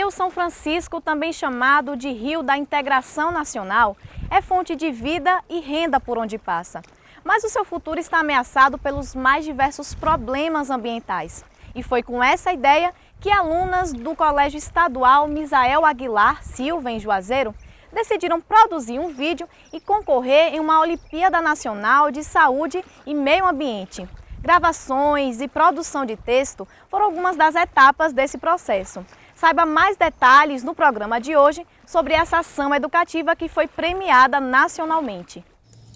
Rio São Francisco, também chamado de Rio da Integração Nacional, é fonte de vida e renda por onde passa. Mas o seu futuro está ameaçado pelos mais diversos problemas ambientais. E foi com essa ideia que alunas do Colégio Estadual Misael Aguilar Silva, em Juazeiro, decidiram produzir um vídeo e concorrer em uma Olimpíada Nacional de Saúde e Meio Ambiente. Gravações e produção de texto foram algumas das etapas desse processo. Saiba mais detalhes no programa de hoje sobre essa ação educativa que foi premiada nacionalmente.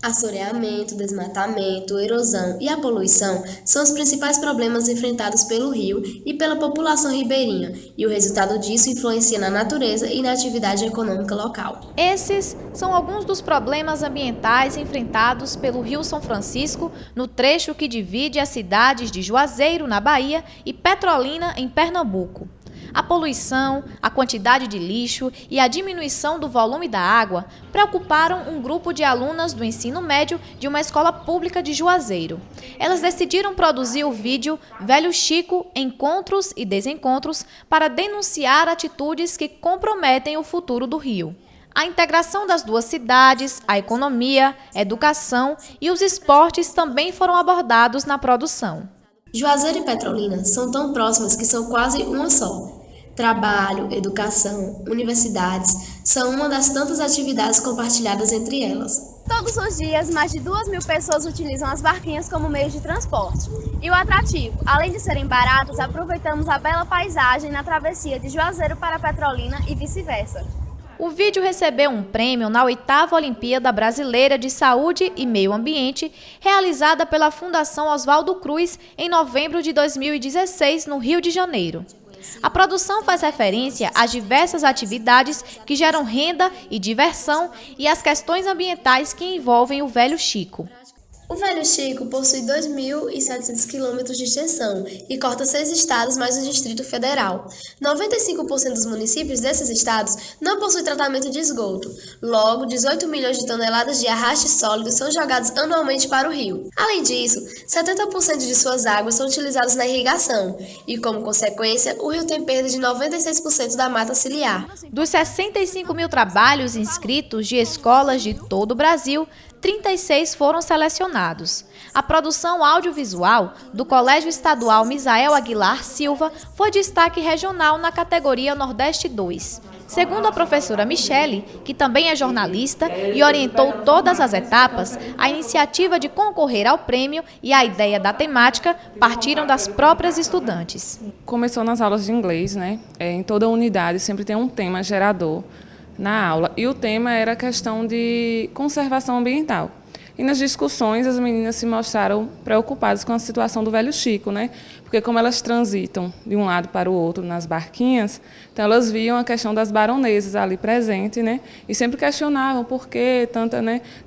Assoreamento, desmatamento, erosão e a poluição são os principais problemas enfrentados pelo rio e pela população ribeirinha, e o resultado disso influencia na natureza e na atividade econômica local. Esses são alguns dos problemas ambientais enfrentados pelo Rio São Francisco no trecho que divide as cidades de Juazeiro, na Bahia, e Petrolina, em Pernambuco. A poluição, a quantidade de lixo e a diminuição do volume da água preocuparam um grupo de alunas do ensino médio de uma escola pública de Juazeiro. Elas decidiram produzir o vídeo Velho Chico, Encontros e Desencontros para denunciar atitudes que comprometem o futuro do rio. A integração das duas cidades, a economia, a educação e os esportes também foram abordados na produção. Juazeiro e Petrolina são tão próximas que são quase uma só. Trabalho, educação, universidades são uma das tantas atividades compartilhadas entre elas. Todos os dias, mais de 2.000 pessoas utilizam as barquinhas como meio de transporte. E o atrativo, além de serem baratos, aproveitamos a bela paisagem na travessia de Juazeiro para Petrolina e vice-versa. O vídeo recebeu um prêmio na 8ª Olimpíada Brasileira de Saúde e Meio Ambiente, realizada pela Fundação Oswaldo Cruz em novembro de 2016, no Rio de Janeiro. A produção faz referência às diversas atividades que geram renda e diversão e às questões ambientais que envolvem o Velho Chico. O Velho Chico possui 2.700 quilômetros de extensão e corta 6 estados mais o Distrito Federal. 95% dos municípios desses estados não possuem tratamento de esgoto. Logo, 18 milhões de toneladas de arraste sólido são jogados anualmente para o rio. Além disso, 70% de suas águas são utilizadas na irrigação e, como consequência, o rio tem perda de 96% da mata ciliar. Dos 65 mil trabalhos inscritos de escolas de todo o Brasil, 36 foram selecionados. A produção audiovisual do Colégio Estadual Misael Aguilar Silva foi destaque regional na categoria Nordeste 2. Segundo a professora Michele, que também é jornalista e orientou todas as etapas, a iniciativa de concorrer ao prêmio e a ideia da temática partiram das próprias estudantes. Começou nas aulas de inglês, né? Em toda unidade sempre tem um tema gerador na aula, e o tema era a questão de conservação ambiental. E nas discussões as meninas se mostraram preocupadas com a situação do Velho Chico, né? Porque como elas transitam de um lado para o outro nas barquinhas, então elas viam a questão das baronesas ali presente, né? E sempre questionavam por que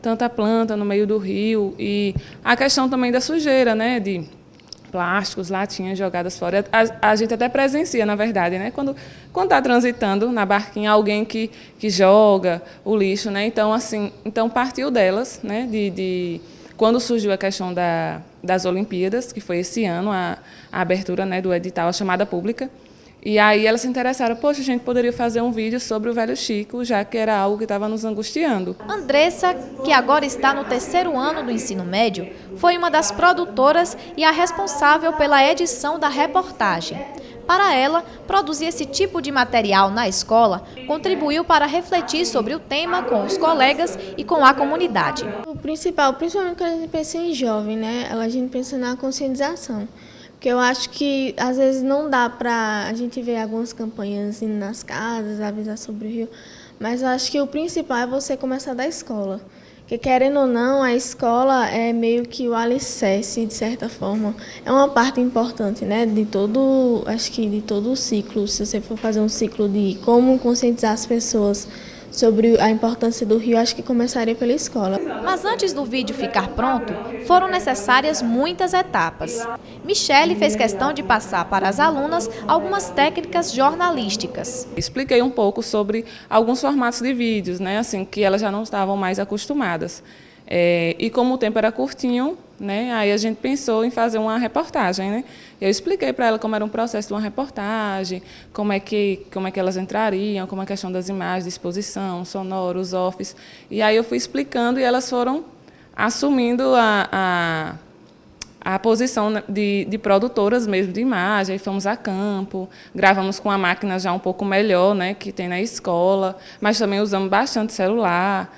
tanta planta no meio do rio, e a questão também da sujeira, né? De plásticos, latinhas jogadas fora. A gente até presencia, na verdade, né? Quando está transitando na barquinha, alguém que joga o lixo, né? Então, assim, partiu delas, né? Quando surgiu a questão das Olimpíadas, que foi esse ano, a abertura, né, do edital, a chamada pública. E aí elas se interessaram, poxa, a gente poderia fazer um vídeo sobre o Velho Chico, já que era algo que estava nos angustiando. Andressa, que agora está no 3º ano do ensino médio, foi uma das produtoras e a responsável pela edição da reportagem. Para ela, produzir esse tipo de material na escola contribuiu para refletir sobre o tema com os colegas e com a comunidade. O principal, principalmente quando a gente pensa em jovem, né? A gente pensa na conscientização. Porque eu acho que, às vezes, não dá para a gente ver algumas campanhas indo nas casas, avisar sobre o rio, mas eu acho que o principal é você começar da escola. Porque, querendo ou não, a escola é meio que o alicerce, de certa forma. É uma parte importante, né, de todo o ciclo. Se você for fazer um ciclo de como conscientizar as pessoas sobre a importância do rio, acho que começaria pela escola. Mas antes do vídeo ficar pronto, foram necessárias muitas etapas. Michele fez questão de passar para as alunas algumas técnicas jornalísticas. Expliquei um pouco sobre alguns formatos de vídeos, né, assim, que elas já não estavam mais acostumadas. E como o tempo era curtinho, né, aí a gente pensou em fazer uma reportagem, né? Eu expliquei para ela como era um processo de uma reportagem, como é que elas entrariam, como é a questão das imagens, de exposição, sonoro, os offs. E aí eu fui explicando e elas foram assumindo a posição de produtoras mesmo de imagem. Aí fomos a campo, gravamos com a máquina já um pouco melhor, né, que tem na escola, mas também usamos bastante celular.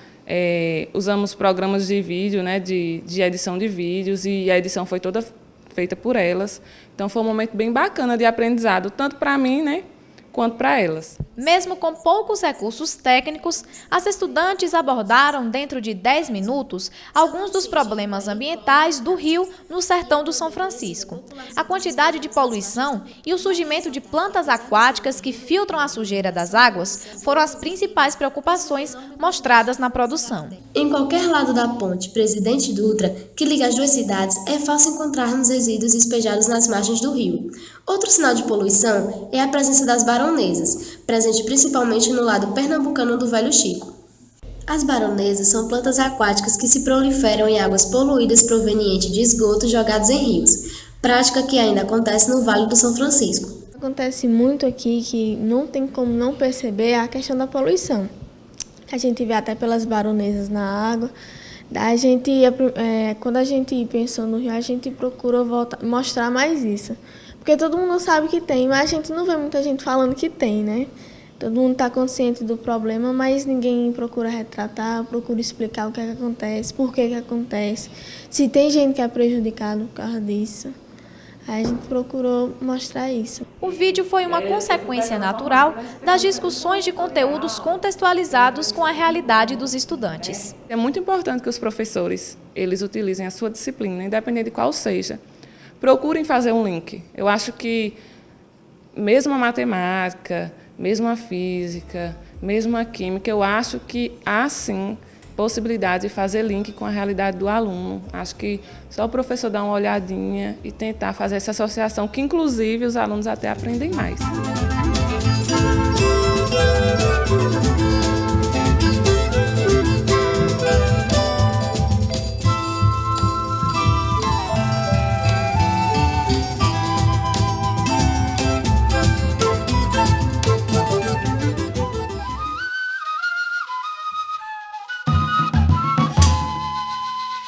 Usamos programas de vídeo, né, de edição de vídeos, e a edição foi toda feita por elas. Então, foi um momento bem bacana de aprendizado, tanto para mim, né, quanto para elas. Mesmo com poucos recursos técnicos, as estudantes abordaram, dentro de 10 minutos, alguns dos problemas ambientais do rio no sertão do São Francisco. A quantidade de poluição e o surgimento de plantas aquáticas que filtram a sujeira das águas foram as principais preocupações mostradas na produção. Em qualquer lado da ponte Presidente Dutra, que liga as duas cidades, é fácil encontrarmos resíduos despejados nas margens do rio. Outro sinal de poluição é a presença das baronesas, presente principalmente no lado pernambucano do Velho Chico. As baronesas são plantas aquáticas que se proliferam em águas poluídas provenientes de esgotos jogados em rios, prática que ainda acontece no Vale do São Francisco. Acontece muito aqui que não tem como não perceber a questão da poluição. A gente vê até pelas baronesas na água. Quando a gente pensou no rio, a gente procura mostrar mais isso. Porque todo mundo sabe que tem, mas a gente não vê muita gente falando que tem, né? Todo mundo está consciente do problema, mas ninguém procura retratar, procura explicar o que é que acontece, por que acontece, se tem gente que é prejudicada por causa disso. Aí a gente procurou mostrar isso. O vídeo foi uma consequência natural das discussões de conteúdos contextualizados com a realidade dos estudantes. É muito importante que os professores eles utilizem a sua disciplina, independente de qual seja. Procurem fazer um link. Eu acho que mesmo a matemática, mesmo a física, mesmo a química, eu acho que há, sim, possibilidade de fazer link com a realidade do aluno. Acho que só o professor dar uma olhadinha e tentar fazer essa associação, que, inclusive, os alunos até aprendem mais.